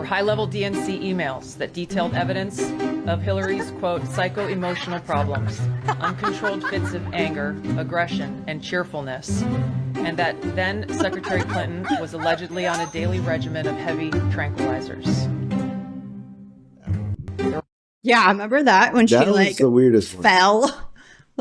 were high-level DNC emails that detailed evidence of Hillary's, quote, psycho-emotional problems, uncontrolled fits of anger, aggression, and cheerfulness, and that then Secretary Clinton was allegedly on a daily regimen of heavy tranquilizers. Yeah, I remember that when That she was the weirdest one. fell.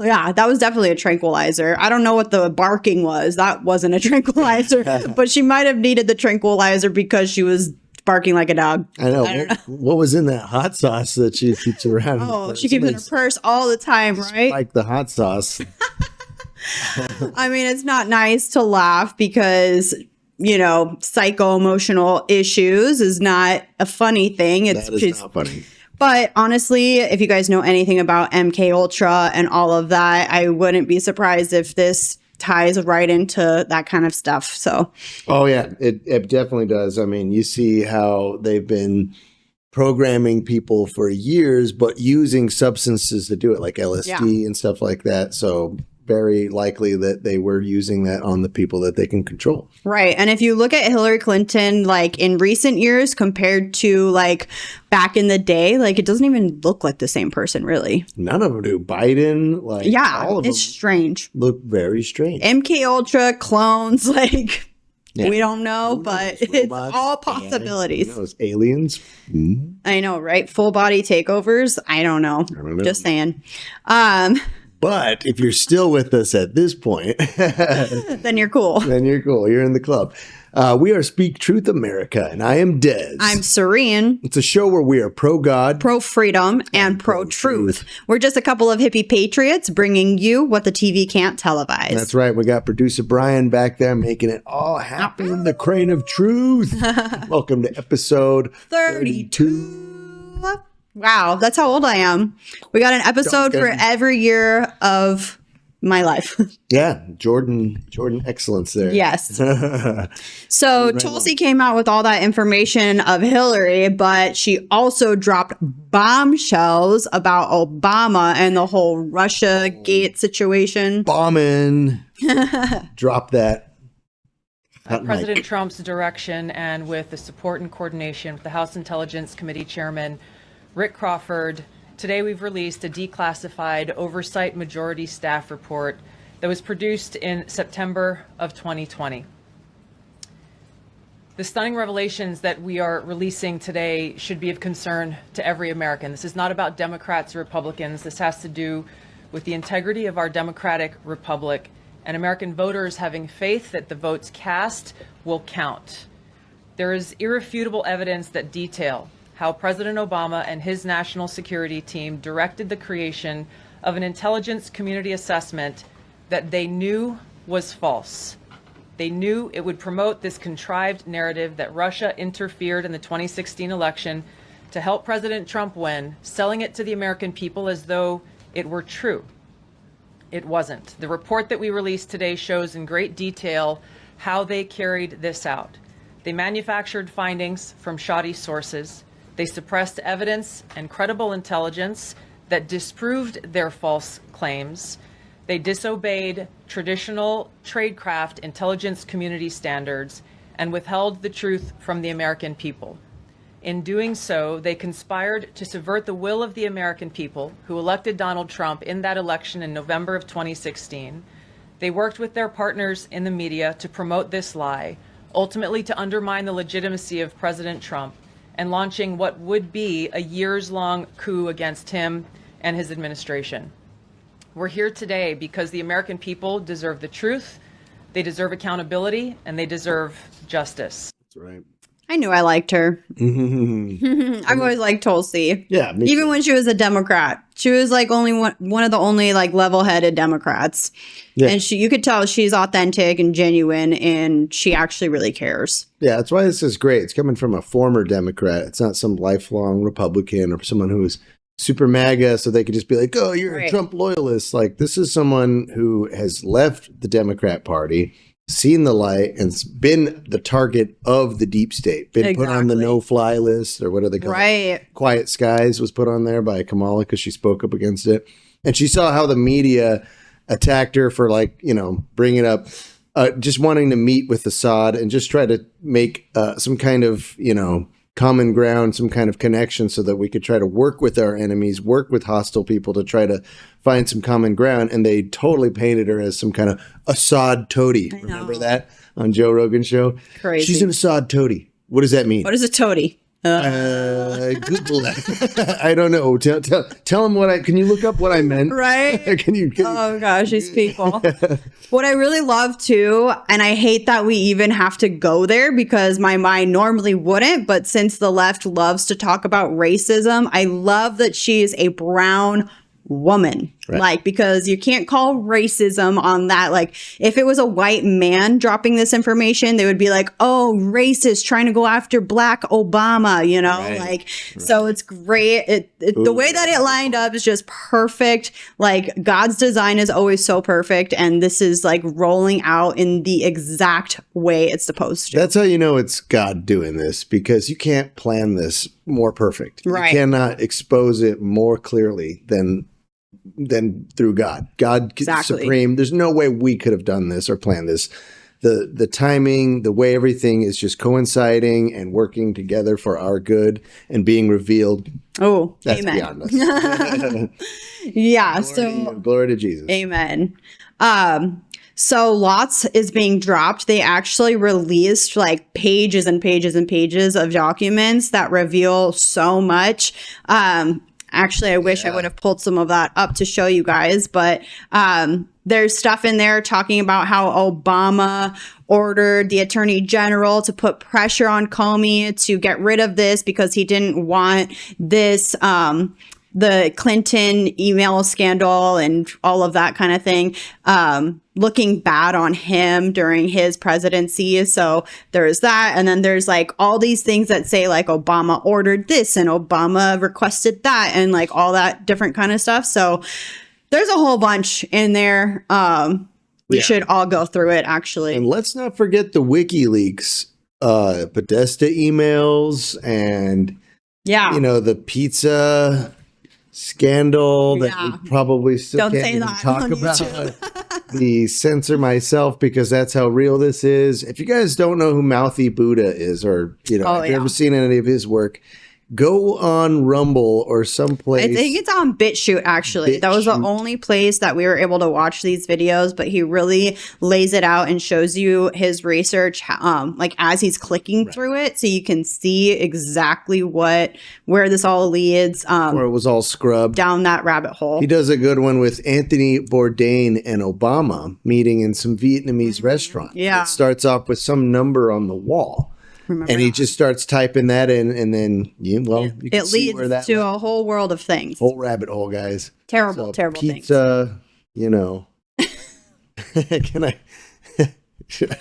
Yeah, that was definitely a tranquilizer. I don't know what the barking was. That wasn't a tranquilizer, but she might have needed the tranquilizer because she was barking like a dog. I know. What was in that hot sauce that she keeps around? Oh, she keeps it in her purse all the time, right? Like the hot sauce. I mean, it's not nice to laugh because, you know, psycho-emotional issues is not a funny thing. It's That is just not funny. But honestly, if you guys know anything about MK Ultra and all of that, I wouldn't be surprised if this ties right into that kind of stuff. So, Oh yeah, it definitely does. I mean, you see how they've been programming people for years, but using substances to do it, like LSD and stuff like that. So very likely that they were using that on the people that they can control. right. And if you look at Hillary Clinton, like in recent years compared to like back in the day, like it doesn't even look like the same person, really. None of them do. Biden, like Yeah, all of it's them strange. look very strange. MK Ultra clones, like Yeah. we don't know, Who but knows? it's Robots, all aliens, possibilities. who knows? Aliens. Mhm. I know, right? Full body takeovers. I don't know. don't know. Just saying. But if you're still with us at this point, Then you're cool. then you're cool. You're in the club. We are Speak Truth America, and I am Des. I'm Serene, It's a show where we are pro-God. pro-freedom, and pro-truth. We're just a couple of hippie patriots bringing you what the TV can't televise. That's right. We got producer Brian back there making it all happen in the crane of truth. Welcome to episode 32. Wow, that's how old I am. We got an episode for every year of my life. Yeah, Jordan excellence there. Yes. So Tulsi came out with all that information of Hillary, but she also dropped bombshells about Obama and the whole Russia Gate situation. Bombing. Drop that. At President Trump's direction and with the support and coordination of the House Intelligence Committee Chairman Rick Crawford, today we've released a declassified oversight majority staff report that was produced in September of 2020. The stunning revelations that we are releasing today should be of concern to every American. This is not about Democrats or Republicans. This has to do with the integrity of our democratic republic and American voters having faith that the votes cast will count. There is irrefutable evidence that detail how President Obama and his national security team directed the creation of an intelligence community assessment that they knew was false. They knew it would promote this contrived narrative that Russia interfered in the 2016 election to help President Trump win, selling it to the American people as though it were true. It wasn't. The report that we released today shows in great detail how they carried this out. They manufactured findings from shoddy sources. They suppressed evidence and credible intelligence that disproved their false claims. They disobeyed traditional tradecraft intelligence community standards and withheld the truth from the American people. In doing so, they conspired to subvert the will of the American people who elected Donald Trump in that election in November of 2016. They worked with their partners in the media to promote this lie, ultimately to undermine the legitimacy of President Trump and launching what would be a years-long coup against him and his administration. We're here today because the American people deserve the truth, they deserve accountability, and they deserve justice. That's right. I knew I liked her. I've always liked Tulsi. Yeah, me Even too. when she was a Democrat. She was like only one of the only like level-headed Democrats. Yeah. And you could tell she's authentic and genuine and she actually really cares. Yeah, that's why this is great. It's coming from a former Democrat. It's not some lifelong Republican or someone who's super MAGA, so they could just be like, oh, you're a Right. Trump loyalist. Like, this is someone who has left the Democrat Party, seen the light, and been the target of the deep state, been put on the Exactly. no-fly list, or what do they call it? Right. Quiet Skies was put on there by Kamala because she spoke up against it. And she saw how the media attacked her for, like, you know, bringing up just wanting to meet with Assad and just try to make some kind of, you know, common ground, some kind of connection so that we could try to work with our enemies, work with hostile people to try to find some common ground. And they totally painted her as some kind of Assad toady. Remember that on Joe Rogan's show? Crazy. She's an Assad toady. What does that mean? What is a toady? Google that. I don't know. Tell him can you look up what I meant? Right? Can you Oh gosh, these people. What I really love too, and I hate that we even have to go there because my mind normally wouldn't, but since the left loves to talk about racism, I love that she is a brown woman. Right. Like, because you can't call racism on that. Like, if it was a white man dropping this information, they would be like, oh, racist, trying to go after Black Obama, you know? Right. Like, so it's great. The way that it lined up is just perfect. Like, God's design is always so perfect. And this is like rolling out in the exact way it's supposed to. That's how you know it's God doing this, because you can't plan this more perfect. Right. You cannot expose it more clearly than through God. God Exactly. supreme. There's no way we could have done this or planned this. The timing, the way everything is just coinciding and working together for our good and being revealed. Oh, That's amen. beyond us. Yeah. Glory to Jesus. Amen. So lots is being dropped. They actually released like pages and pages and pages of documents that reveal so much. Actually, I wish I would have pulled some of that up to show you guys, but there's stuff in there talking about how Obama ordered the attorney general to put pressure on Comey to get rid of this because he didn't want this, the Clinton email scandal and all of that kind of thing, looking bad on him during his presidency. So there's that. And then there's like all these things that say like Obama ordered this and Obama requested that and like all that different kind of stuff. So there's a whole bunch in there. We should all go through it, actually. And let's not forget the WikiLeaks, Podesta emails and, the pizza scandal that we probably still can't even talk about. The censor myself because that's how real this is. If you guys don't know who Mouthy Buddha is, or if you've ever seen any of his work, go on Rumble or someplace. I think it's on BitChute, actually. That was the only place that we were able to watch these videos, but he really lays it out and shows you his research like as he's clicking through it, so you can see exactly where this all leads. Where it was all scrubbed. Down that rabbit hole. He does a good one with Anthony Bourdain and Obama meeting in some Vietnamese restaurant. Yeah. It starts off with some number on the wall. And he just starts typing that in, and then you can see where that leads to a whole world of things. Whole rabbit hole, guys. Terrible things. Pizza, can I? Should I?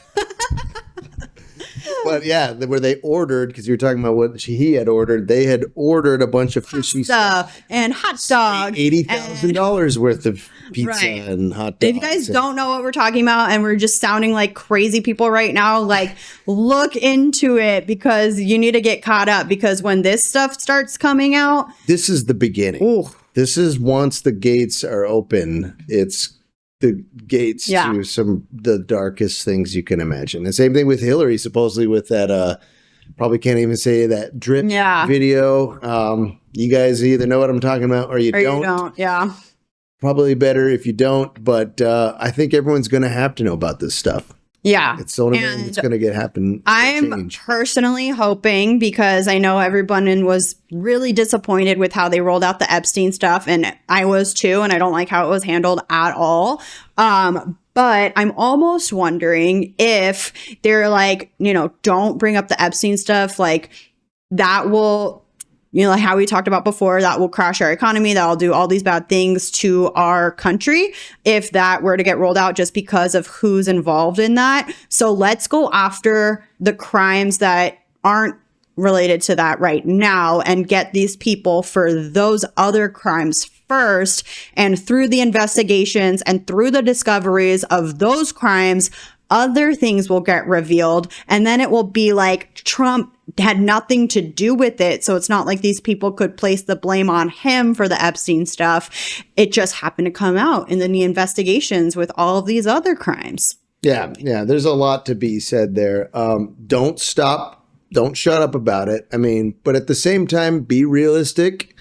But yeah, where they ordered, because you were talking about what he had ordered, they had ordered a bunch of fishy stuff and hot dogs, $80,000 worth of pizza and hot dogs. If you guys don't know what we're talking about, and we're just sounding like crazy people right now, like look into it, because you need to get caught up, because when this stuff starts coming out, this is the beginning. Ooh. This is once the gates are open. It's the gates to the darkest things you can imagine. The same thing with Hillary, supposedly with that, probably can't even say that drip video. You guys either know what I'm talking about or you don't. Yeah. Probably better if you don't, but I think everyone's going to have to know about this stuff. Yeah. It's the only thing that's going to happen. I'm personally hoping, because I know everyone was really disappointed with how they rolled out the Epstein stuff, and I was too, and I don't like how it was handled at all. But I'm almost wondering if they're like, don't bring up the Epstein stuff, like that will, like how we talked about before, that will crash our economy, that will do all these bad things to our country if that were to get rolled out, just because of who's involved in that. So let's go after the crimes that aren't related to that right now and get these people for those other crimes first. And through the investigations and through the discoveries of those crimes, other things will get revealed. And then it will be like Trump had nothing to do with it. So it's not like these people could place the blame on him for the Epstein stuff. It just happened to come out in the investigations with all of these other crimes. Yeah. There's a lot to be said there. Don't stop don't shut up about it. I mean, but at the same time, be realistic.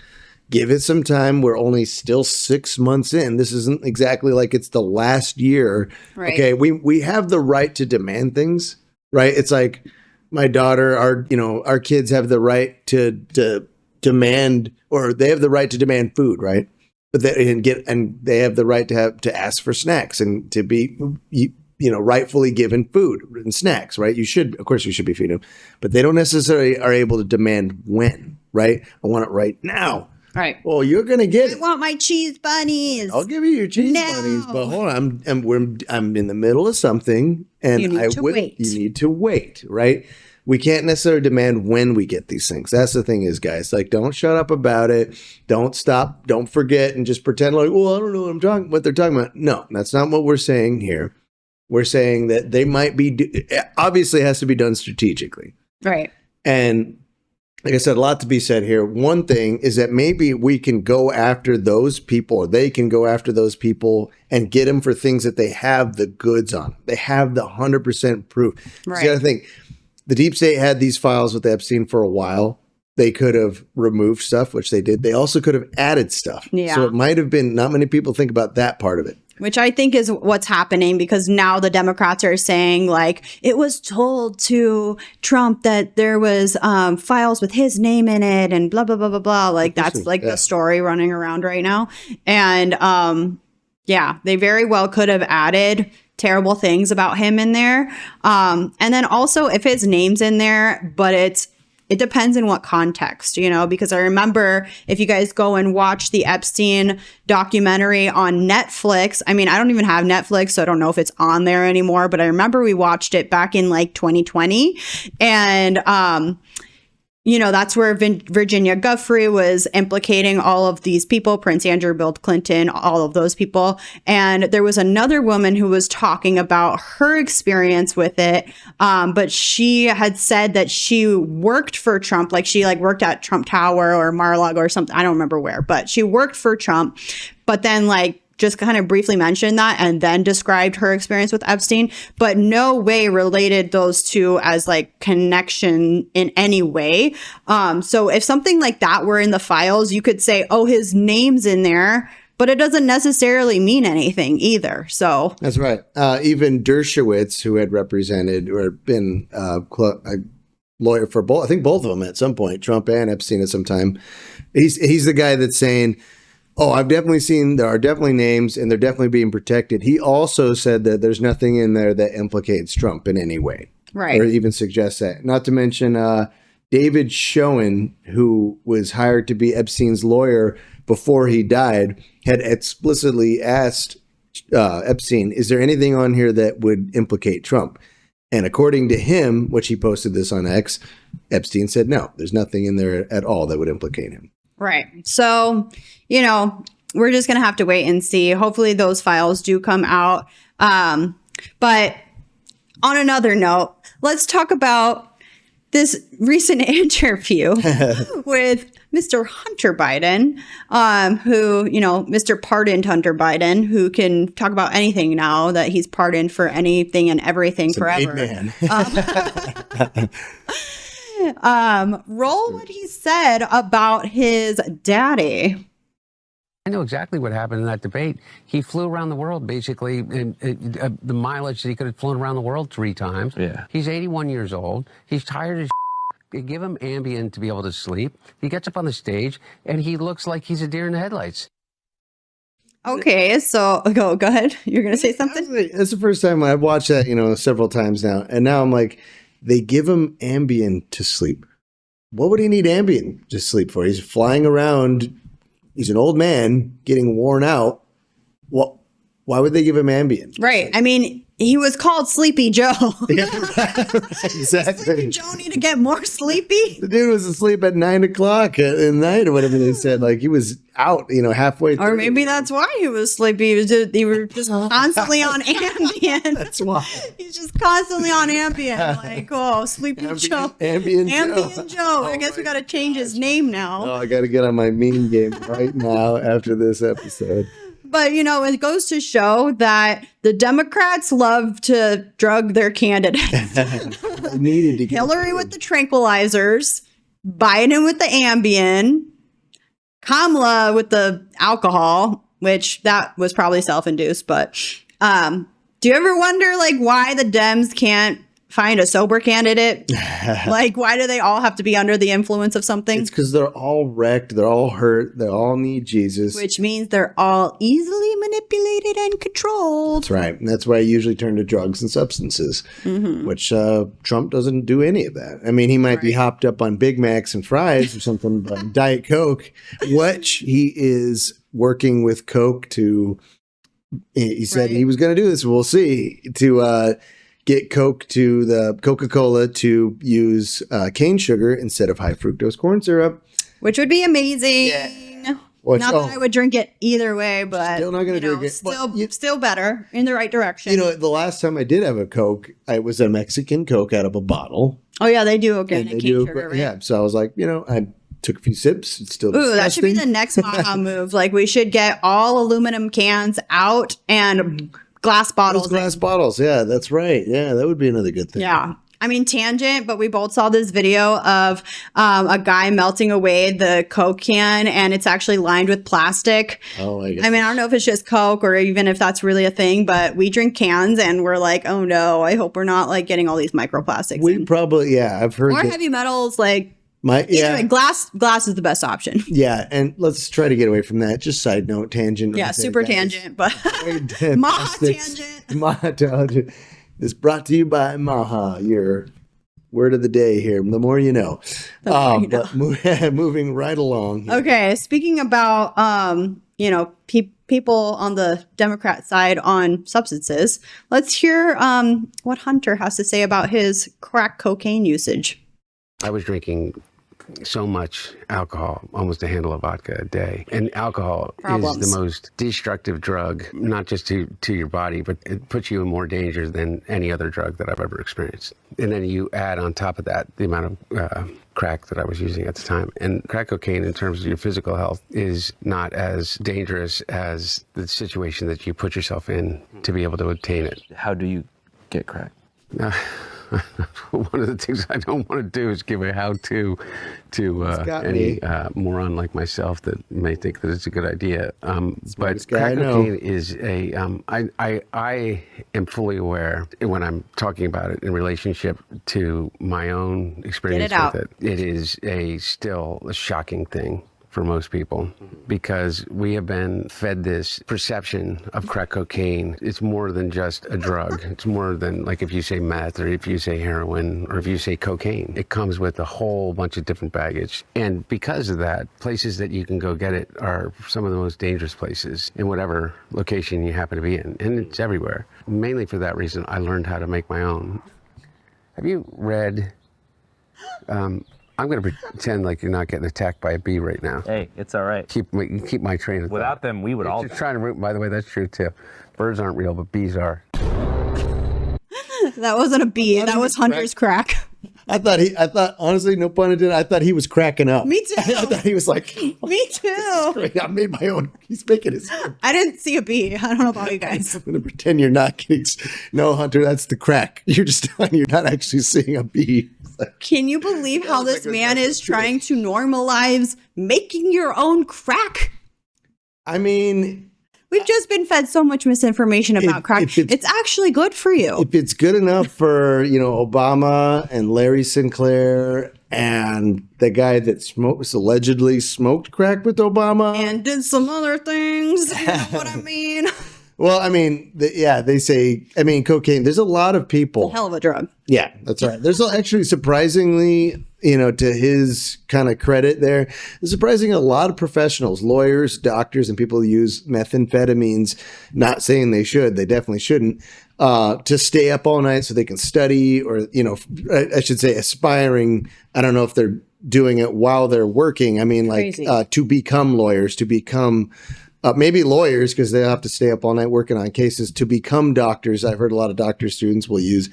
Give it some time. We're only still 6 months in. This isn't exactly like it's the last year. Right. Okay, we have the right to demand things, right? It's like my daughter, our kids have the right to demand, or they have the right to demand food, right? But they have the right to ask for snacks and to be rightfully given food and snacks, right? You should be feeding them, but they don't necessarily are able to demand when, right? I want it right now. Right. Well, you're gonna get it. I want my cheese bunnies. I'll give you your cheese bunnies, but hold on, I'm in the middle of something, and You need to wait. You need to wait, right? We can't necessarily demand when we get these things. That's the thing is, guys, like, don't shut up about it. Don't stop. Don't forget and just pretend like, well, I don't know what they're talking about. No, that's not what we're saying here. We're saying that they might be, obviously it has to be done strategically. Right. And like I said, a lot to be said here. One thing is that maybe we can go after those people, or they can go after those people and get them for things that they have the goods on. They have the 100% proof. Right. So you got to think, the deep state had these files with Epstein for a while. They could have removed stuff, which they did. They also could have added stuff. Yeah. So it might have been, not many people think about that part of it. Which I think is what's happening, because now the Democrats are saying, like, it was told to Trump that there was files with his name in it and blah, blah, blah, blah, blah. Like, that's like the story running around right now. And yeah, they very well could have added terrible things about him in there. And then also if his name's in there, but it depends in what context, because I remember if you guys go and watch the Epstein documentary on Netflix, I mean, I don't even have Netflix, so I don't know if it's on there anymore, but I remember we watched it back in like 2020. And, that's where Virginia Giuffre was implicating all of these people, Prince Andrew, Bill Clinton, all of those people. And there was another woman who was talking about her experience with it. But she had said that she worked for Trump, like she worked at Trump Tower or Mar-a-Lago or something. I don't remember where, but she worked for Trump. But then just kind of briefly mentioned that and then described her experience with Epstein, but no way related those two as connection in any way. So if something like that were in the files, you could say, oh, his name's in there, but it doesn't necessarily mean anything either. So that's right. Even Dershowitz, who had represented or been a lawyer for both, I think both of them at some point, Trump and Epstein at some time, he's the guy that's saying, oh, I've definitely seen, there are definitely names and they're definitely being protected. He also said that there's nothing in there that implicates Trump in any way. Right. Or even suggests that. Not to mention David Schoen, who was hired to be Epstein's lawyer before he died, had explicitly asked Epstein, is there anything on here that would implicate Trump? And according to him, which he posted this on X, Epstein said, no, there's nothing in there at all that would implicate him. Right. So, we're just going to have to wait and see. Hopefully those files do come out. But on another note, let's talk about this recent interview with Mr. Hunter Biden, who, Mr. Pardoned Hunter Biden, who can talk about anything now that he's pardoned for anything and everything forever. Man. Roll what he said about his daddy. I know exactly what happened in that debate. He flew around the world, basically, and the mileage that he could have flown around the world 3 times. Yeah. He's 81 years old. He's tired as You give him Ambien to be able to sleep. He gets up on the stage, and he looks like he's a deer in the headlights. Okay, so go ahead. You're going to say something? It's the first time I've watched that, several times now. And now I'm like, they give him Ambien to sleep. What would he need Ambien to sleep for? He's flying around. He's an old man getting worn out. Well, why would they give him Ambien? Right. I mean, he was called Sleepy Joe. Yeah, right, exactly. Sleepy Joe need to get more sleepy? The dude was asleep at 9 o'clock at night or whatever they said. He was out, halfway through. Or maybe that's why he was sleepy. They were just constantly on Ambien. That's why. He's just constantly on Ambien. Sleepy Joe. Ambien Joe. I guess we got to change his name now. Oh, I got to get on my meme game right now after this episode. But, it goes to show that the Democrats love to drug their candidates. needed to get Hillary with the tranquilizers, Biden with the Ambien, Kamala with the alcohol, which that was probably self-induced. But do you ever wonder, like, why the Dems can't find a sober candidate? Like, why do they all have to be under the influence of something? It's because they're all wrecked. They're all hurt. They all need Jesus. Which means they're all easily manipulated and controlled. That's right. And that's why I usually turn to drugs and substances, which Trump doesn't do any of that. I mean, he might be hopped up on Big Macs and fries or something, but Diet Coke, which he is working with Coke to, he said he was going to do this. We'll see, to get Coke to the Coca-Cola to use cane sugar instead of high fructose corn syrup. Which would be amazing. Not that I would drink it either way, but still not going to drink it. Still better, in the right direction. You know, the last time I did have a Coke, it was a Mexican Coke out of a bottle. Oh yeah, they do organic cane sugar, right? Yeah, so I was like, I took a few sips. It's still disgusting. That should be the next Maha move. Like, we should get all aluminum cans out and glass bottles. Glass bottles, yeah, that's right. Yeah, that would be another good thing. Yeah. I mean, tangent, but we both saw this video of a guy melting away the Coke can, and it's actually lined with plastic. Oh my God. I mean, I don't know if it's just Coke or even if that's really a thing, but we drink cans and we're like, oh no, I hope we're not like getting all these microplastics. We probably, I've heard. Or heavy metals, like. Way, glass is the best option. Yeah, and let's try to get away from that. Just side note, tangent. Yeah, super tangent, but Maha tangent. Maha tangent. It's brought to you by Maha, your word of the day here. The more you know. But moving right along here. Okay, speaking about people on the Democrat side on substances, let's hear what Hunter has to say about his crack cocaine usage. I was drinking so much alcohol, almost a handle of vodka a day. And alcohol is the most destructive drug, not just to your body, but it puts you in more danger than any other drug that I've ever experienced. And then you add on top of that the amount of crack that I was using at the time. And crack cocaine, in terms of your physical health, is not as dangerous as the situation that you put yourself in to be able to obtain it. How do you get crack? One of the things I don't want to do is give a how-to to any moron like myself that may think that it's a good idea. But crack cocaine is a. I am fully aware when I'm talking about it in relationship to my own experience with it. It is still a shocking thing for most people, because we have been fed this perception of crack cocaine. It's more than just a drug. It's more than, like, if you say meth or if you say heroin or if you say cocaine. It comes with a whole bunch of different baggage. And because of that, places that you can go get it are some of the most dangerous places in whatever location you happen to be in. And it's everywhere. Mainly for that reason, I learned how to make my own. Have you read... I'm going to pretend like you're not getting attacked by a bee right now. Hey, it's all right. Keep my train of thought. Without them, we would all... Just trying to root. By the way, that's true too. Birds aren't real, but bees are. That wasn't a bee. That was Hunter's crack. I thought, honestly, no pun intended, I thought he was cracking up. Me too. I thought he was like, me too. I made my own. He's making his own. I didn't see a bee. I don't know about you guys. I'm going to pretend you're not getting. No, Hunter, that's the crack. You're not actually seeing a bee. Can you believe how this man is trying to normalize making your own crack? I mean, we've just been fed so much misinformation about crack. It's actually good for you. If it's good enough for, Obama and Larry Sinclair and the guy that allegedly smoked crack with Obama. And did some other things. You know what I mean? Well, I mean, they say, cocaine, there's a lot of people. It's a hell of a drug. Yeah, that's right. There's actually surprisingly, to his kind of credit there's surprisingly a lot of professionals, lawyers, doctors, and people who use methamphetamines, not saying they should, they definitely shouldn't, to stay up all night so they can study, or, I should say aspiring. I don't know if they're doing it while they're working. I mean, like to become lawyers, to become... maybe lawyers, because they'll have to stay up all night working on cases, to become doctors. I've heard a lot of doctor students will use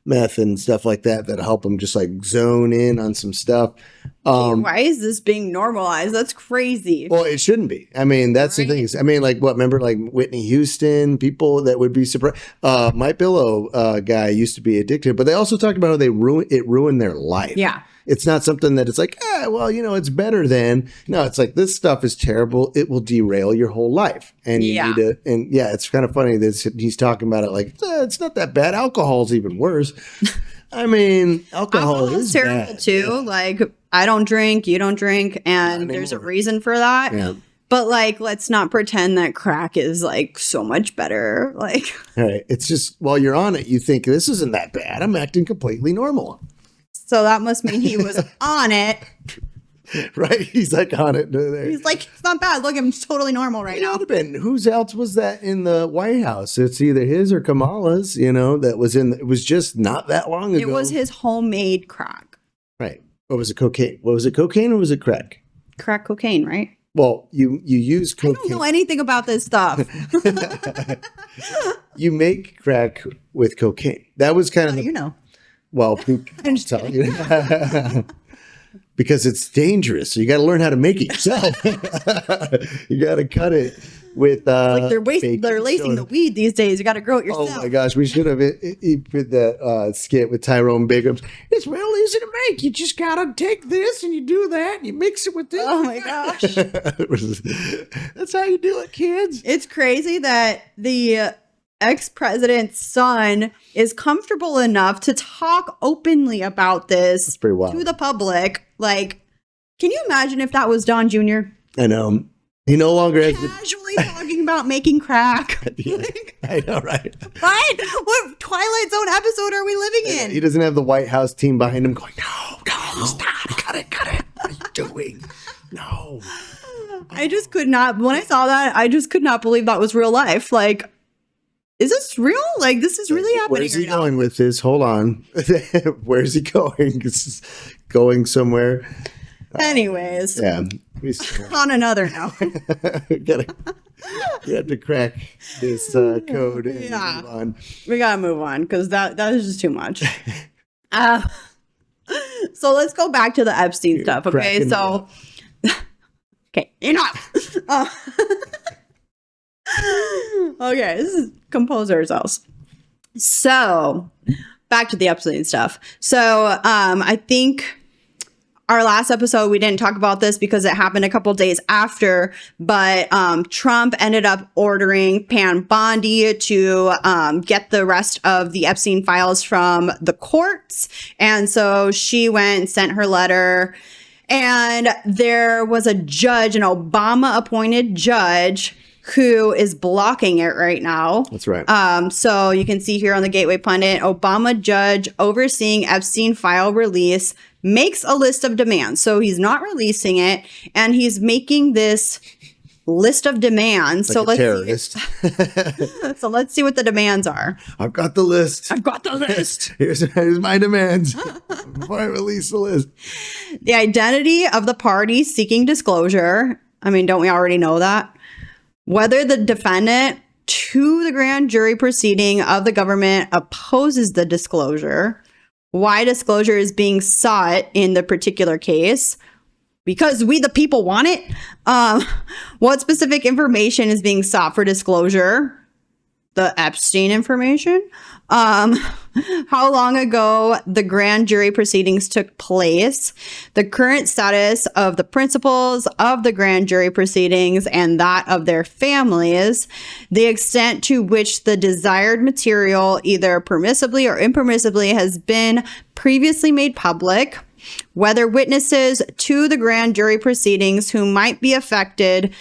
meth and stuff like that help them just like zone in on some stuff. Why is this being normalized? That's crazy. Well, it shouldn't be. I mean, that's the thing. I mean, like what? Remember, like Whitney Houston, people that would be surprised. Mike Billow guy used to be addicted, but they also talked about how they ruined their life. Yeah. It's not something that it's like, well, you know, it's better than. No, it's like this stuff is terrible. It will derail your whole life, and you need to. And yeah, it's kind of funny that he's talking about it like it's not that bad. Alcohol's even worse. I mean, alcohol is terrible bad. too. Yeah. Like, I don't drink, you don't drink, and there's a reason for that. Yeah. But like, let's not pretend that crack is like so much better. Like, All right, it's just while you're on it, you think this isn't that bad. I'm acting completely normal, so that must mean he was on it. right? He's like on it. He's like, it's not bad. Look, I'm totally normal right It now. would have been. Whose else was that in the White House? It's either his or Kamala's. You know, that was in. It was just not that long ago. It was his homemade crack. Right. What was it? Cocaine. What was it? Cocaine or was it crack? Crack cocaine, right? Well, you use I don't cocaine. know anything about this stuff. You make crack with cocaine. That was kind of the, You know. well, I'm just tell you. Because it's dangerous. So you got to learn how to make it yourself. You got to cut it with Like they're baking lacing soda. the weed these days. You got to grow it yourself. Oh my gosh, we should have put that skit with Tyrone Biggums. It's real easy to make. You just gotta take this and you do that and you mix it with this. Oh my gosh. That's how you do it, kids. It's crazy that the ex-president's son is comfortable enough to talk openly about this That's pretty wild. to the public. Like, can you imagine if that was Don Jr.? I know. He no longer has the. Casually talking about making crack. I know, right? What Twilight Zone episode are we living in? He doesn't have the White House team behind him going, no, stop, cut it. What are you doing? No. I just could not, when I saw that, I just could not believe that was real life. Like, is this real? Like, this is really happening. Where's he right now. going with this? Hold on. Where's he going? This is going somewhere. Anyways, Yeah. on another note. We have to crack this code and Yeah. move on. We gotta move on because that is just too much. So let's go back to the Epstein stuff. Okay, cracking so okay, enough. Okay, this is compose ourselves. So back to the Epstein stuff. So I think our last episode, we didn't talk about this because it happened a couple days after, but Trump ended up ordering Pam Bondi to get the rest of the Epstein files from the courts. And so she went and sent her letter. And there was a judge, an Obama appointed judge, who is blocking it right now. That's right. So you can see here on the Gateway Pundit, Obama judge overseeing Epstein file release makes a list of demands. So he's not releasing it, and he's making this list of demands. Like a let's terrorist. so let's see what the demands are. I've got the list. I've got the list. Here's my demands before I release the list. The identity of the party seeking disclosure. I mean, don't we already know that? Whether the defendant to the grand jury proceeding of the government opposes the disclosure, why disclosure is being sought in the particular case, because we the people want it, what specific information is being sought for disclosure, the Epstein information, how long ago the grand jury proceedings took place, the current status of the principals of the grand jury proceedings and that of their families, the extent to which the desired material, either permissibly or impermissibly, has been previously made public, whether witnesses to the grand jury proceedings who might be affected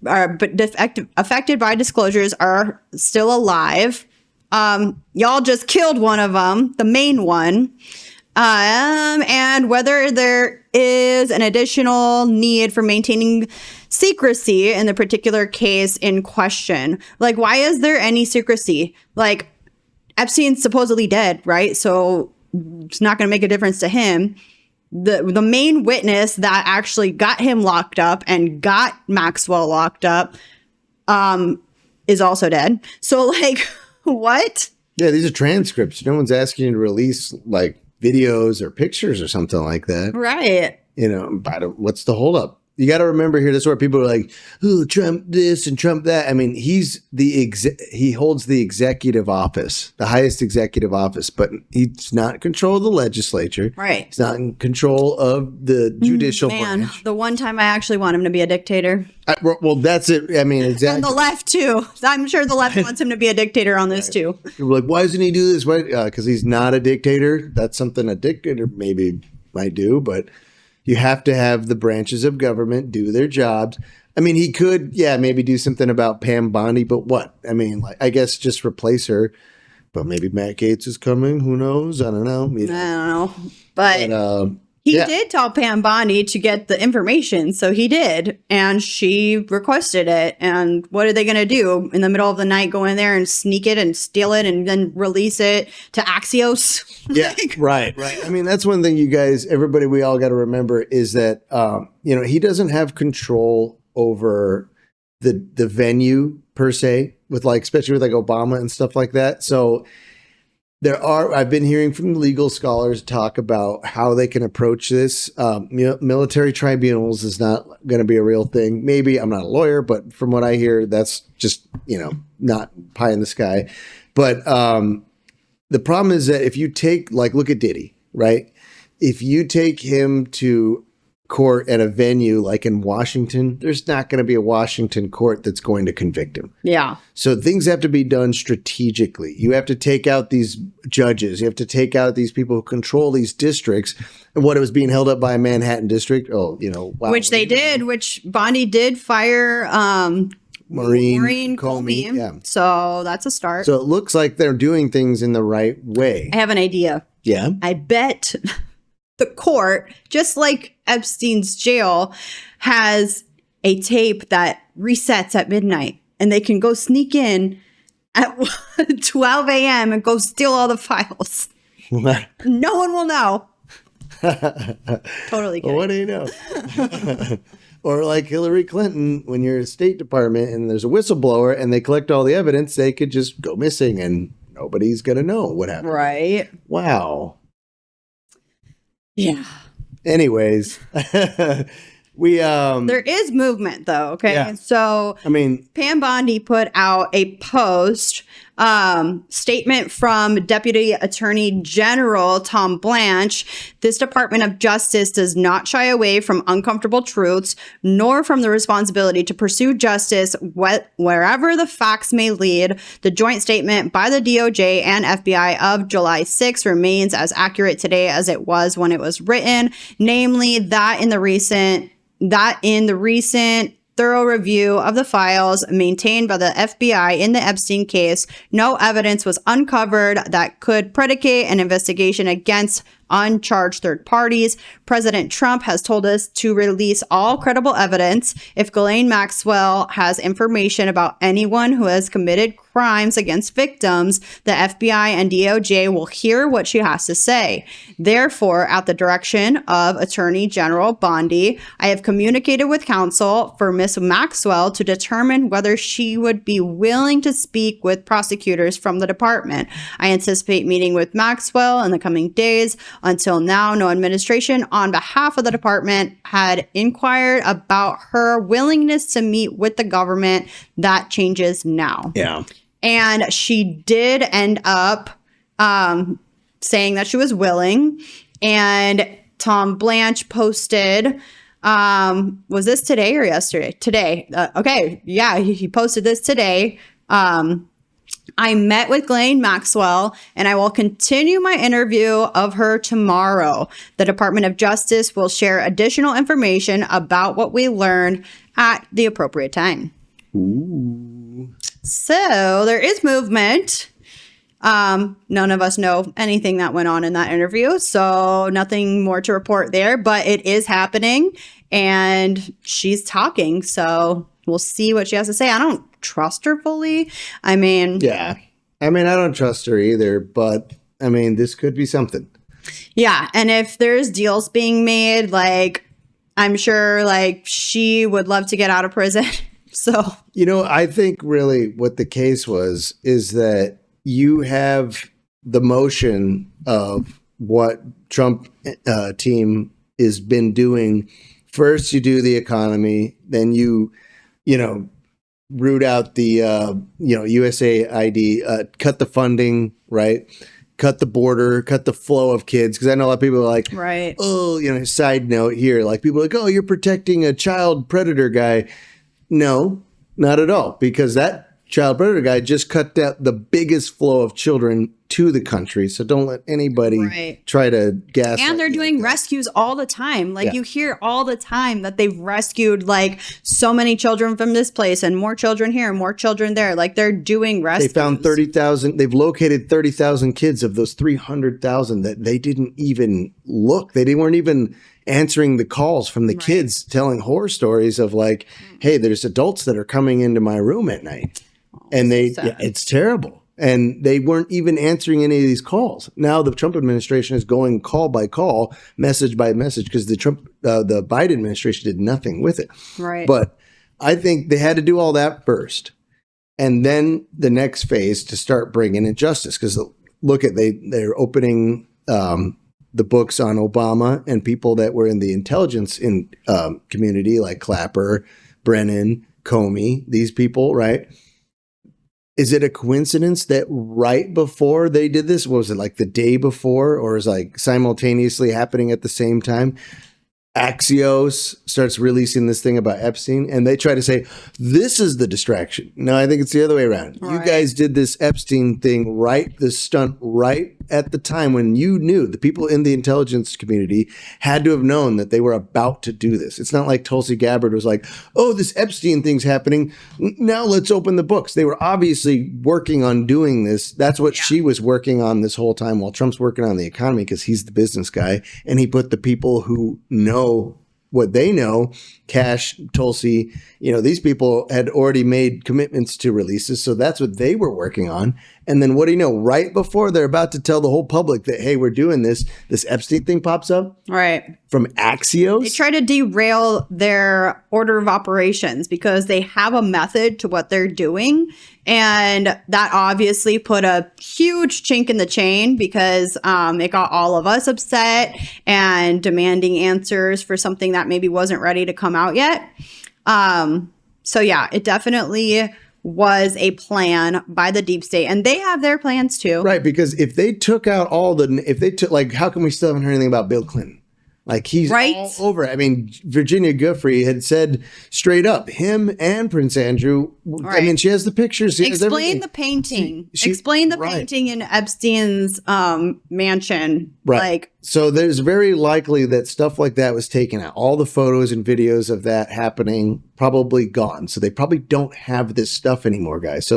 by disclosures are still alive. Y'all just killed one of them, the main one. And whether there is an additional need for maintaining secrecy in the particular case in question. Like, why is there any secrecy? Like, Epstein's supposedly dead, right? So it's not going to make a difference to him. The main witness that actually got him locked up and got Maxwell locked up is also dead. So, like, what? Yeah, these are transcripts. No one's asking you to release like videos or pictures or something like that. Right. What's the holdup? You got to remember here, this is where people are like, "Oh, Trump this and Trump that." I mean, he holds the executive office, the highest executive office, but he's not in control of the legislature. Right. He's not in control of the judicial branch. The one time I actually want him to be a dictator. Well, that's it. I mean, exactly. And the left too. I'm sure the left wants him to be a dictator on this too. You're like, why doesn't he do this? Because he's not a dictator. That's something a dictator maybe might do, but you have to have the branches of government do their jobs. I mean, he could, maybe do something about Pam Bondi, but what? I mean, I guess just replace her. But maybe Matt Gaetz is coming. Who knows? I don't know. I don't know. But he did tell Pam Bondi to get the information. So he did. And she requested it. And what are they going to do? In the middle of the night, go in there and sneak it and steal it and then release it to Axios? Yeah, right. I mean, that's one thing you guys, everybody, we all got to remember is that, he doesn't have control over the venue per se, especially with Obama and stuff like that. So I've been hearing from legal scholars talk about how they can approach this. Military tribunals is not going to be a real thing. Maybe, I'm not a lawyer, but from what I hear, that's just, not pie in the sky. But the problem is that if you take, look at Diddy, right? If you take him to court at a venue like in Washington, there's not going to be a Washington court that's going to convict him. Yeah. So things have to be done strategically. You have to take out these judges. You have to take out these people who control these districts. And what, it was being held up by a Manhattan district? Oh, wow. Which they did, which Bondi did fire Maureen Comey. Yeah. So that's a start. So it looks like they're doing things in the right way. I have an idea. Yeah. I bet the court, just like Epstein's jail, has a tape that resets at midnight, and they can go sneak in at 12 a.m. and go steal all the files. No one will know. Totally kidding. Well, what do you know? Or like Hillary Clinton, when you're a State Department and there's a whistleblower and they collect all the evidence, they could just go missing and nobody's going to know what happened. Right. Wow. Yeah. Anyways, we there is movement though. Okay. Yeah. So I mean, Pam Bondi put out a post statement from Deputy Attorney General Tom Blanche. This Department of Justice does not shy away from uncomfortable truths, nor from the responsibility to pursue justice wherever the facts may lead. The joint statement by the DOJ and FBI of July 6 remains as accurate today as it was when it was written, namely that in the recent thorough review of the files maintained by the FBI in the Epstein case, no evidence was uncovered that could predicate an investigation against uncharged third parties. President Trump has told us to release all credible evidence. If Ghislaine Maxwell has information about anyone who has committed crimes against victims, the FBI and DOJ will hear what she has to say. Therefore, at the direction of Attorney General Bondi, I have communicated with counsel for Ms. Maxwell to determine whether she would be willing to speak with prosecutors from the department. I anticipate meeting with Maxwell in the coming days. Until now, no administration on behalf of the department had inquired about her willingness to meet with the government. That changes now. yeah. And she did end up saying that she was willing. And Tom Blanche posted, was this today or yesterday? Today. Okay. Yeah, he posted this today. I met with Ghislaine Maxwell, and I will continue my interview of her tomorrow. The Department of Justice will share additional information about what we learned at the appropriate time. Ooh. So there is movement. None of us know anything that went on in that interview, so nothing more to report there, but it is happening, and she's talking, so we'll see what she has to say. I don't trust her fully. I mean, yeah. I mean, I don't trust her either, but I mean, this could be something. Yeah. And if there's deals being made, I'm sure she would love to get out of prison. So, I think really what the case was is that you have the motion of what Trump team is been doing. First, you do the economy, then you root out the USAID, cut the funding, right? Cut the border, cut the flow of kids. Because I know a lot of people are like, Right. oh, side note here, like people are like, oh, you're protecting a child predator guy. No, not at all, because that child predator guy just cut out the biggest flow of children to the country. So don't let anybody try to gas. And they're doing rescues all the time. Like you hear all the time that they've rescued like so many children from this place and more children here and more children there. Like they're doing rescues. They found 30,000. They've located 30,000 kids of those 300,000 that they didn't even look. They weren't even answering the calls from the kids telling horror stories of like, hey, there's adults that are coming into my room at night. And it's terrible. And they weren't even answering any of these calls. Now the Trump administration is going call by call, message by message, because the Biden administration did nothing with it. Right. But I think they had to do all that first. And then the next phase to start bringing in justice. Because look at, they're opening the books on Obama and people that were in the intelligence community like Clapper, Brennan, Comey, these people, right? Is it a coincidence that right before they did this, what was it, like the day before, or is like simultaneously happening at the same time? Axios starts releasing this thing about Epstein, and they try to say, this is the distraction. No, I think it's the other way around. Right. You guys did this Epstein thing this stunt right at the time when you knew, the people in the intelligence community had to have known that they were about to do this. It's not like Tulsi Gabbard was like, oh, this Epstein thing's happening. Now let's open the books. They were obviously working on doing this. That's what she was working on this whole time while Trump's working on the economy, because he's the business guy. And he put the people who know what they know, Cash, Tulsi, these people had already made commitments to releases. So that's what they were working on. And then what do you know? Right before they're about to tell the whole public that, hey, we're doing this Epstein thing pops up. Right. From Axios. They try to derail their order of operations because they have a method to what they're doing. And that obviously put a huge chink in the chain because it got all of us upset and demanding answers for something that maybe wasn't ready to come out yet. So yeah, it definitely was a plan by the deep state, and they have their plans too. Right, because if they took out how come we still haven't heard anything about Bill Clinton? Like he's all over it. I mean, Virginia Giuffre had said straight up, him and Prince Andrew. Right. I mean, she has the pictures. Explain the painting. Explain the painting in Epstein's mansion. Right. So there's very likely that stuff like that was taken out. All the photos and videos of that happening probably gone. So they probably don't have this stuff anymore, guys.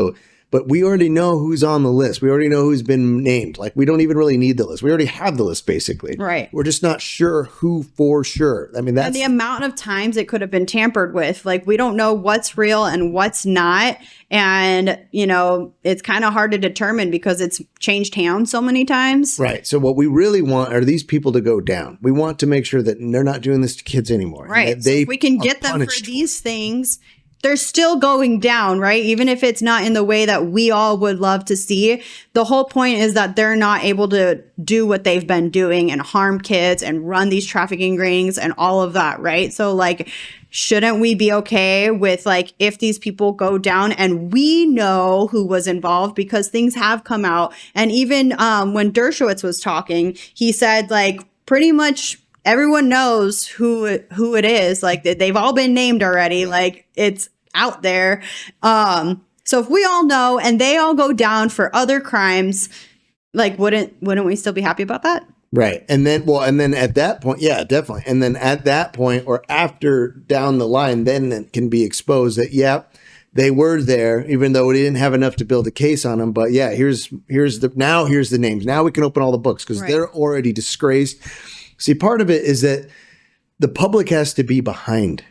But we already know who's on the list. We already know who's been named. Like, we don't even really need the list. We already have the list, basically. Right. We're just not sure who for sure. I mean, that's... And the amount of times it could have been tampered with. Like, we don't know what's real and what's not. And, it's kind of hard to determine because it's changed hands so many times. Right. So what we really want are these people to go down. We want to make sure that they're not doing this to kids anymore. Right. So if we can get them for these things... They're still going down, right? Even if it's not in the way that we all would love to see. The whole point is that they're not able to do what they've been doing and harm kids and run these trafficking rings and all of that, right? So like, shouldn't we be okay with like, if these people go down and we know who was involved because things have come out. And even when Dershowitz was talking, he said like pretty much everyone knows who it is. Like they've all been named already. Like it's out there. So if we all know and they all go down for other crimes, like wouldn't we still be happy about that? Right. And then at that point, yeah, definitely. And then at that point or after down the line, then it can be exposed that, they were there, even though we didn't have enough to build a case on them. But yeah, here's the names. Now we can open all the books because they're already disgraced. See, part of it is that the public has to be behind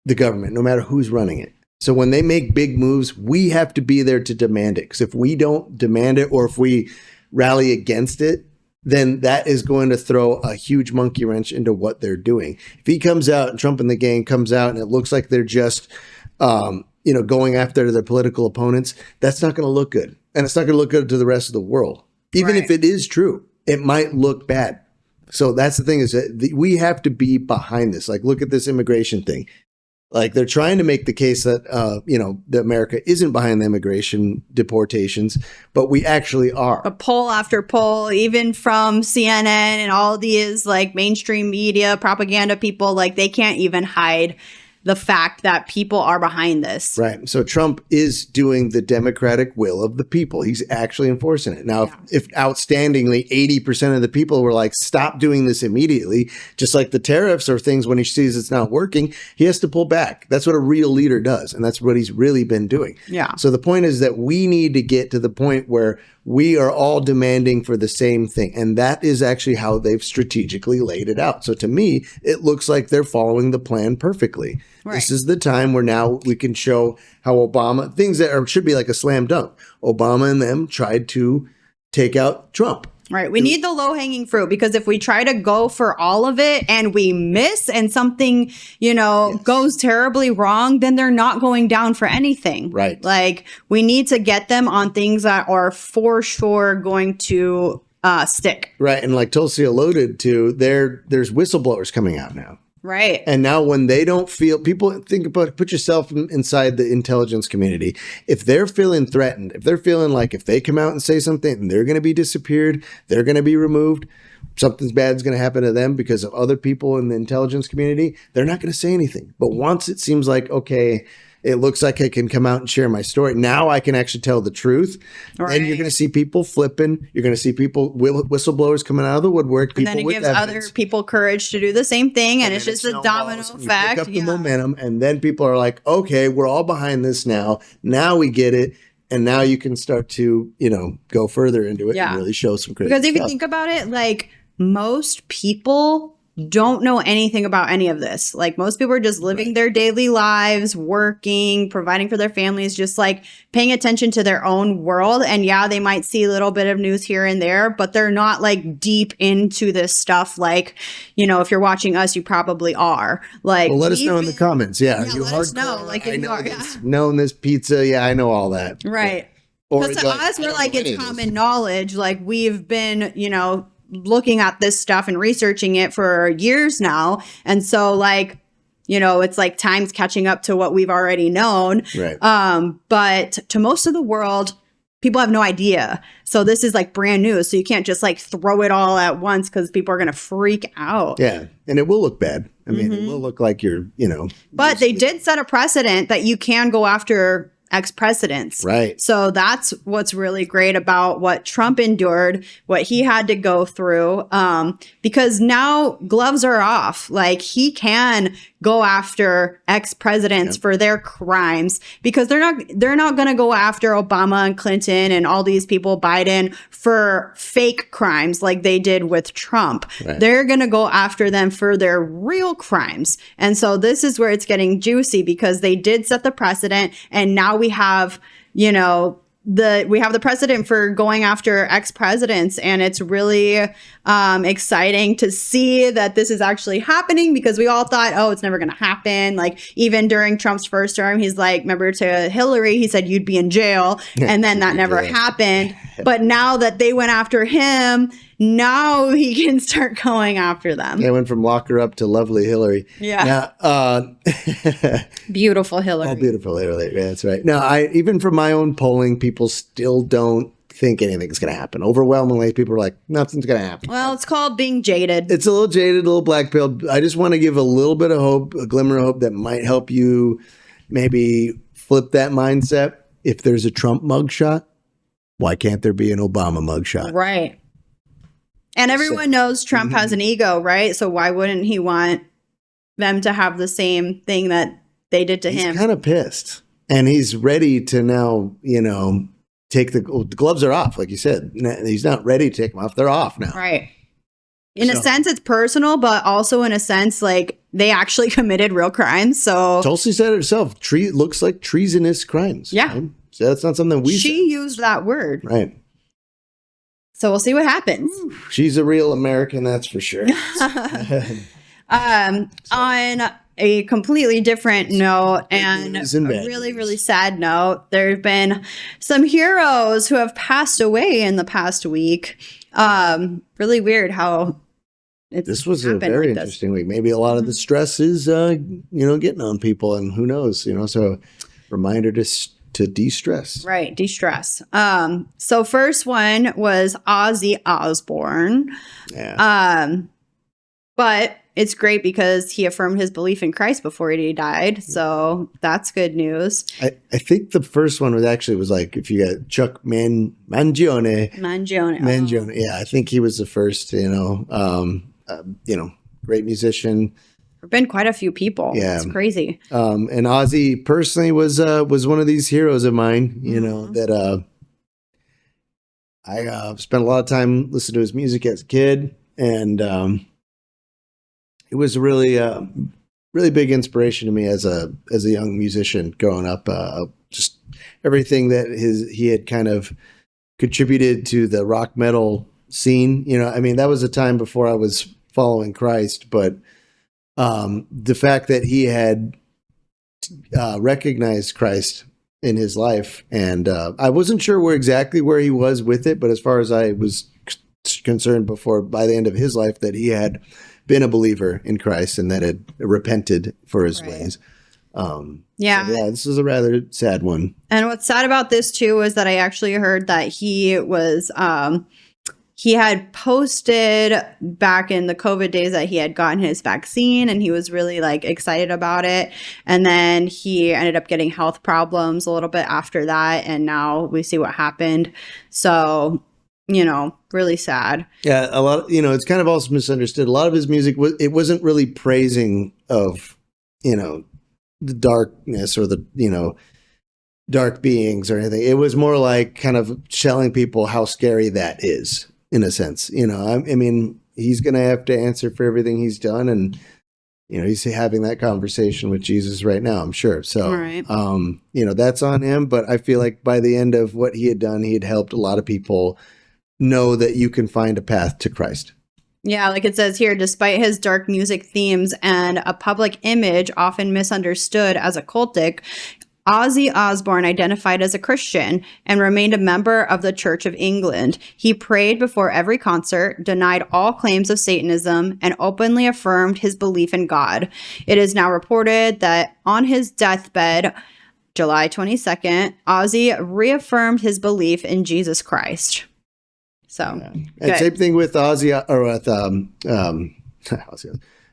the government, no matter who's running it. So when they make big moves, we have to be there to demand it. Because if we don't demand it or if we rally against it, then that is going to throw a huge monkey wrench into what they're doing. If he comes out and Trump and the gang comes out and it looks like they're just, going after their political opponents, that's not going to look good. And it's not going to look good to the rest of the world. Even if it is true, it might look bad. So that's the thing is that we have to be behind this. Like, look at this immigration thing. Like, they're trying to make the case that, that America isn't behind the immigration deportations, but we actually are. A poll after poll, even from CNN and all these like mainstream media propaganda people, like they can't even hide the fact that people are behind this. Right. So Trump is doing the democratic will of the people. He's actually enforcing it. Now, if outstandingly 80% of the people were like, stop doing this immediately, just like the tariffs or things when he sees it's not working, he has to pull back. That's what a real leader does. And that's what he's really been doing. Yeah. So the point is that we need to get to the point where we are all demanding for the same thing. And that is actually how they've strategically laid it out. So to me, it looks like they're following the plan perfectly. Right. This is the time where now we can show how Obama, things that should be like a slam dunk. Obama and them tried to take out Trump. Right. We need the low hanging fruit, because if we try to go for all of it and we miss and something, goes terribly wrong, then they're not going down for anything. Right. Like, we need to get them on things that are for sure going to stick. Right. And like Tulsi alluded to, there's whistleblowers coming out now. Right. And now when they don't feel, people think about, put yourself inside the intelligence community. If they're feeling threatened, if they're feeling like if they come out and say something, they're going to be disappeared, they're going to be removed, something bad is going to happen to them because of other people in the intelligence community, they're not going to say anything. But once it seems like, okay, it looks like I can come out and share my story, now I can actually tell the truth. Right. And you're going to see people flipping. You're going to see people, whistleblowers coming out of the woodwork. And then it gives other people courage to do the same thing. And it's just a domino effect. Pick up the momentum. And then people are like, okay, we're all behind this now. Now we get it. And now you can start to, go further into it and really show some critical Because if you think about it, like, most people don't know anything about any of this. Like, most people are just living their daily lives, working, providing for their families, just like paying attention to their own world. And yeah, they might see a little bit of news here and there, but they're not like deep into this stuff. Like, if you're watching us, you probably are. Like, well, let us know in the comments. Yeah, you let us know. Like, if you are, knowing this pizza. Yeah, I know all that. Right. Because to us, we're like, it's common knowledge. Like, we've been, looking at this stuff and researching it for years now. And so, like, it's like time's catching up to what we've already known. Right. But to most of the world, people have no idea. So this is like brand new. So you can't just like throw it all at once, because people are going to freak out. Yeah. And it will look bad. I mean, it will look like you're, But they did set a precedent that you can go after ex-presidents. Right. So that's what's really great about what Trump endured, what he had to go through, because now gloves are off. Like, he can go after ex-presidents for their crimes, because they're not going to go after Obama and Clinton and all these people, Biden, for fake crimes like they did with Trump. Right. They're going to go after them for their real crimes. And so this is where it's getting juicy, because they did set the precedent, and now we have, the precedent for going after ex-presidents. And it's really exciting to see that this is actually happening, because we all thought, oh, it's never going to happen. Like, even during Trump's first term, he's like, remember to Hillary, he said, you'd be in jail. And then that never happened. But now that they went after him, now he can start going after them. They went from lock her up to lovely Hillary. Yeah. Now, beautiful Hillary. Oh, beautiful Hillary. Yeah, that's right. Now, even from my own polling, people still don't think anything's going to happen. Overwhelmingly, people are like, nothing's going to happen. Well, it's called being jaded. It's a little jaded, a little black-pilled. I just want to give a little bit of hope, a glimmer of hope that might help you maybe flip that mindset. If there's a Trump mugshot, why can't there be an Obama mugshot? Right. And everyone knows Trump has an ego, right? So why wouldn't he want them to have the same thing that they did to him? He's kind of pissed. And he's ready to now, take the gloves are off, like you said. He's not ready to take them off. They're off now. Right. In a sense, it's personal, but also in a sense, like, they actually committed real crimes. So Tulsi said it herself. Looks like treasonous crimes. Yeah. Right? So that's not something she used that word. Right. So we'll see what happens. She's a real American, that's for sure. On a completely different note, and a really, really sad note, there have been some heroes who have passed away in the past week. Really weird how this was a very interesting week. Maybe a lot of the stress is, getting on people, and who knows, so reminder to de-stress. Right. De-stress. So first one was Ozzy Osbourne. Yeah. But it's great because he affirmed his belief in Christ before he died. So that's good news. I think the first one was like, if you got Chuck Mangione. Mangione. Yeah. I think he was the first, great musician. There've been quite a few people. Yeah. It's crazy. And Ozzy personally was one of these heroes of mine, that I spent a lot of time listening to his music as a kid, and it was a really big inspiration to me as a young musician growing up. Just everything that he had kind of contributed to the rock metal scene. That was a time before I was following Christ, but the fact that he had recognized Christ in his life, and I wasn't sure exactly where he was with it, but as far as I was concerned by the end of his life, that he had been a believer in Christ and that had repented for his ways. This is a rather sad one. And what's sad about this too is that I actually heard that he was he had posted back in the COVID days that he had gotten his vaccine, and he was really excited about it. And then he ended up getting health problems a little bit after that, and now we see what happened. So, really sad. Yeah, a lot. It's kind of also misunderstood. A lot of his music wasn't really praising of, the darkness or the dark beings or anything. It was more like kind of telling people how scary that is, in a sense. He's going to have to answer for everything he's done, and he's having that conversation with Jesus right now, I'm sure. So, right. That's on him. But I feel like by the end of what he had done, he had helped a lot of people know that you can find a path to Christ. Yeah, like it says here, despite his dark music themes and a public image often misunderstood as occultic, Ozzy Osbourne identified as a Christian and remained a member of the Church of England. He prayed before every concert, denied all claims of Satanism, and openly affirmed his belief in God. It is now reported that on his deathbed, July 22nd, Ozzy reaffirmed his belief in Jesus Christ. So, and same thing with Ozzy, or with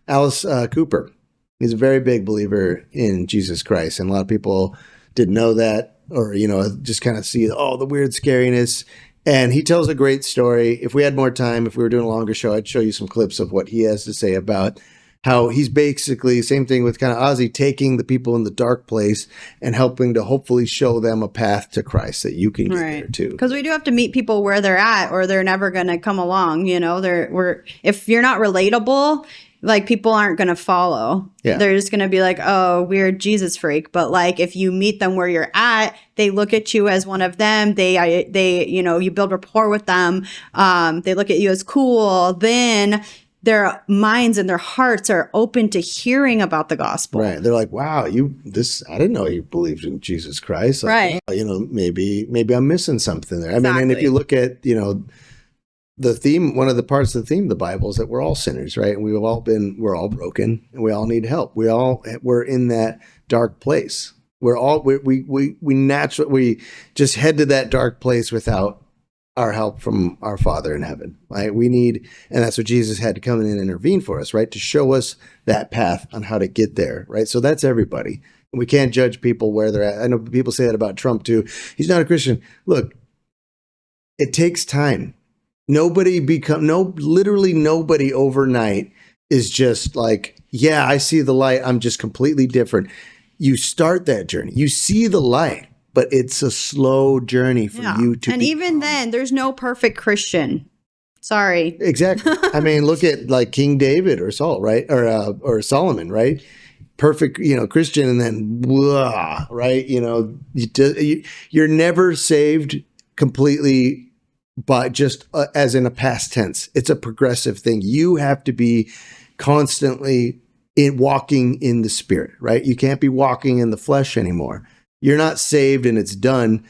Alice Cooper. He's a very big believer in Jesus Christ, and a lot of people didn't know that, or just kind of see the weird scariness. And he tells a great story. If we had more time, if we were doing a longer show, I'd show you some clips of what he has to say about how he's basically, same thing with kind of Ozzy, taking the people in the dark place and helping to hopefully show them a path to Christ that you can get there too. Because we do have to meet people where they're at, or they're never going to come along. If you're not relatable, people aren't going to follow. Yeah. They're just going to be like, oh, weird Jesus freak. But if you meet them where you're at, they look at you as one of them. They you build rapport with them. They look at you as cool. Then their minds and their hearts are open to hearing about the gospel. Right. They're like, wow, I didn't know you believed in Jesus Christ. Right. Maybe I'm missing something there. Exactly. And if you look at, the theme, one of the parts of the theme of the Bible is that we're all sinners, right? And we're all broken, and we all need help. We're in that dark place. We just head to that dark place without our help from our Father in heaven, right? And that's what Jesus had to come in and intervene for us, right? To show us that path on how to get there, right? So that's everybody. And we can't judge people where they're at. I know people say that about Trump too. He's not a Christian. Look, it takes time. Literally nobody overnight is just like, yeah, I see the light, I'm just completely different. You start that journey. You see the light, but it's a slow journey for you to. And even then, there's no perfect Christian. Sorry. Exactly. Look at King David or Saul, right? Or Solomon, right? Perfect, Christian, and then blah, right? You're never saved completely, but just as in a past tense. It's a progressive thing. You have to be constantly walking in the Spirit, right? You can't be walking in the flesh anymore. You're not saved and it's done.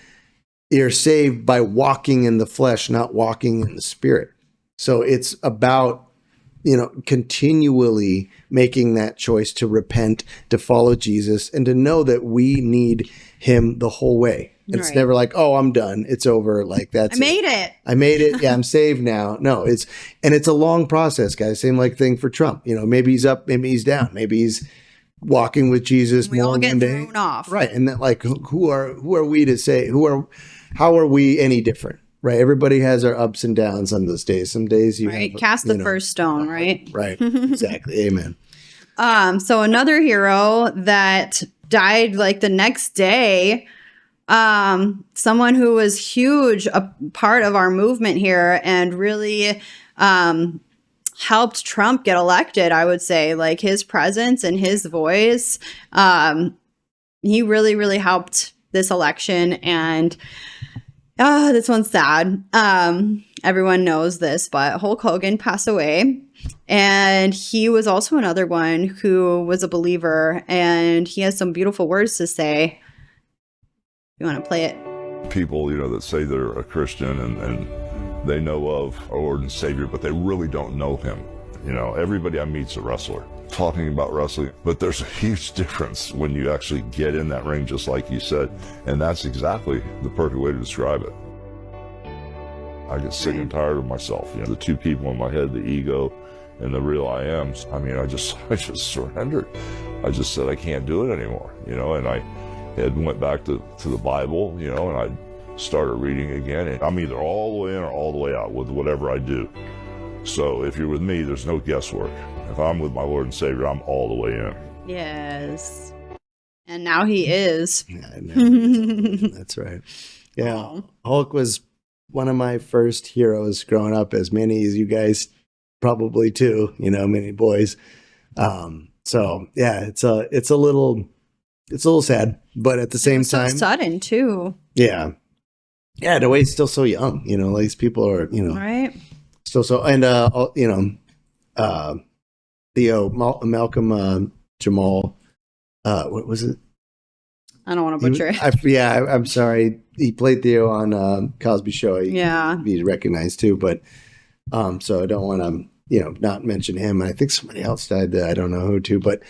You're saved by walking in the flesh, not walking in the Spirit. So it's about continually making that choice to repent, to follow Jesus, and to know that we need him the whole way. It's Right. never like, oh, I'm done. It's over. Like that's I made it. I made it. Yeah, I'm saved now. No, it's a long process, guys. Same like thing for Trump. Maybe he's up, maybe he's down, maybe he's walking with Jesus We more all one get day. thrown off. Right. And then like who are we to say how are we any different? Right. Everybody has our ups and downs on those days. Some days you Right. have, Cast the first stone, right? Right. Exactly. Amen. So another hero that died like the next day, someone who was huge, a part of our movement here and really helped Trump get elected, I would say. Like his presence and his voice, he really, really helped this election. And this one's sad. Everyone knows this, but Hulk Hogan passed away. And he was also another one who was a believer. And he has some beautiful words to say. You want to play it? People, that say they're a Christian and they know of our Lord and Savior, but they really don't know him. Everybody I meet's a wrestler, talking about wrestling, but there's a huge difference when you actually get in that ring, just like you said, and that's exactly the perfect way to describe it. I get sick and tired of myself. The two people in my head, the ego and the real I am. I just surrendered. I just said I can't do it anymore, and I went back to the Bible, and I started reading again. And I'm either all the way in or all the way out with whatever I do. So if you're with me, there's no guesswork. If I'm with my Lord and Savior, I'm all the way in. Yes. And now he is. Yeah, I know. That's right. Yeah. Oh. Hulk was one of my first heroes growing up, as many as you guys probably too, many boys. So yeah, it's a little sad, but at the same time, so sudden too. Yeah. Yeah. The way he's still so young, like these people are, Right. still so, and, Theo, Malcolm, Jamal, what was it? I don't want to butcher it. I'm sorry. He played Theo on Cosby Show. He's recognized too, but so I don't want to, not mention him. I think somebody else died that I don't know who too, but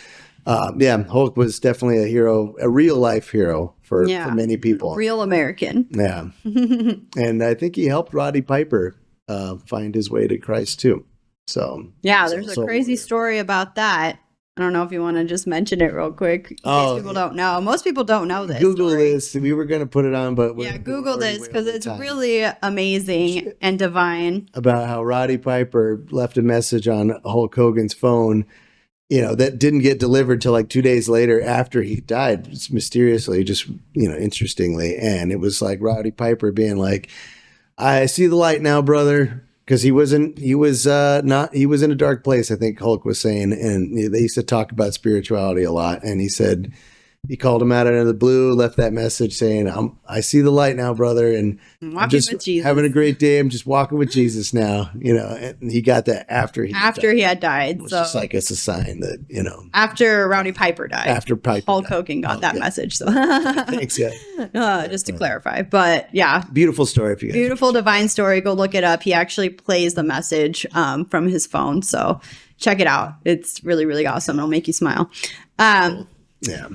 Hulk was definitely a hero, a real life hero for many people. Real American. Yeah. And I think he helped Roddy Piper find his way to Christ too. So there's a crazy story about that. I don't know if you want to just mention it real quick in case people don't know. Most people don't know this. Google this. We were going to put it on, but Google this because it's really amazing and divine. About how Roddy Piper left a message on Hulk Hogan's phone, that didn't get delivered till like 2 days later after he died, mysteriously, just, interestingly. And it was like Roddy Piper being like, I see the light now, brother. Because he was in a dark place, I think Hulk was saying, and they used to talk about spirituality a lot. And he said he called him out of the blue, left that message saying, I see the light now, brother, and I'm just with Jesus. having a great day. I'm just walking with Jesus now, And he got that after he had died. It's so just like it's a sign that after Roddy Piper died, Hulk died. Hogan got that message. So Thanks, yeah. just to clarify, but yeah, beautiful story for you guys. Beautiful divine story. Go look it up. He actually plays the message from his phone, so check it out. It's really, really awesome. It'll make you smile. Yeah.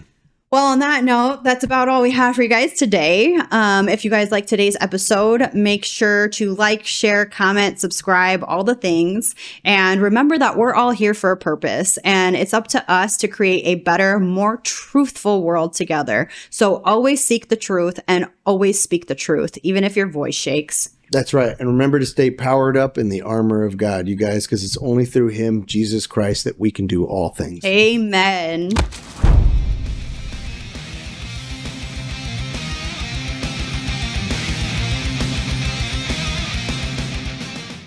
Well, on that note, that's about all we have for you guys today. If you guys like today's episode, make sure to like, share, comment, subscribe, all the things. And remember that we're all here for a purpose, and it's up to us to create a better, more truthful world together. So always seek the truth and always speak the truth, even if your voice shakes. That's right. And remember to stay powered up in the armor of God, you guys, because it's only through him, Jesus Christ, that we can do all things. Amen.